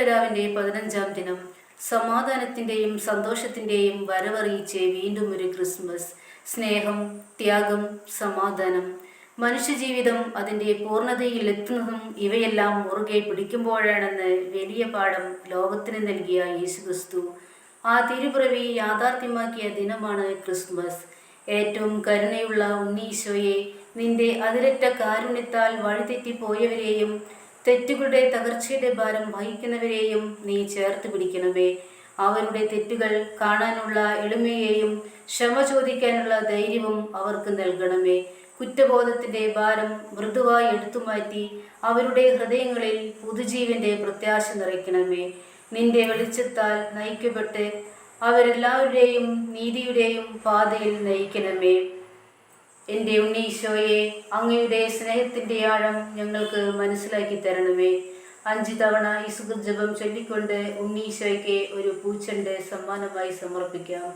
ഈസ്റ്റരരാവിൻ്റെ 15-ാം ദിനം സമാധാനത്തിൻ്റെയും സന്തോഷത്തിൻ്റെയും വരവറിയിച്ച് വീണ്ടും ഒരു ക്രിസ്മസ്. സ്നേഹം, ത്യാഗം, സമാധാനം. മനുഷ്യജീവിതം അതിൻ്റെ പൂർണ്ണതയിൽ എത്തുന്നതും ഇവയെല്ലാം മുറുകെ പിടിക്കുമ്പോഴാണെന്ന് വലിയ പാഠം ലോകത്തിന് നൽകിയ യേശുക്രിസ്തു ആ തിരുപ്പിറവി യാഥാർത്ഥ്യമാക്കിയ ദിനമാണ് ക്രിസ്മസ്. ഏറ്റവും കരുണയുള്ള ഉണ്ണീശോയെ, നിന്റെ അതിരറ്റ കാരുണ്യത്താൽ വഴിതെറ്റിപ്പോയവരെയും തെറ്റുകളുടെ തകർച്ചയുടെ ഭാരം വഹിക്കുന്നവരെയും നീ ചേർത്ത് പിടിക്കണമേ. അവരുടെ തെറ്റുകൾ കാണാനുള്ള എളിമയെയും ക്ഷമ ചോദിക്കാനുള്ള ധൈര്യവും അവർക്ക് നൽകണമേ. കുറ്റബോധത്തിൻ്റെ ഭാരം മൃദുവായി എടുത്തുമാറ്റി അവരുടെ ഹൃദയങ്ങളിൽ പുതുജീവന്റെ പ്രത്യാശ നിറയ്ക്കണമേ. നിന്റെ വെളിച്ചത്താൽ നയിക്കപ്പെട്ട് അവരെല്ലാവരുടെയും നീതിയുടെയും പാതയിൽ നയിക്കണമേ. എൻ്റെ ഉണ്ണീശോയെ, അങ്ങയുടെ സ്നേഹത്തിൻ്റെ ആഴം ഞങ്ങൾക്ക് മനസ്സിലാക്കി തരണമേ. 5 തവണ ഈ സുഹൃജപം ചൊല്ലിക്കൊണ്ട് ഉണ്ണീശോയ്ക്ക് ഒരു പൂച്ചെണ്ട് സമ്മാനമായി സമർപ്പിക്കാം.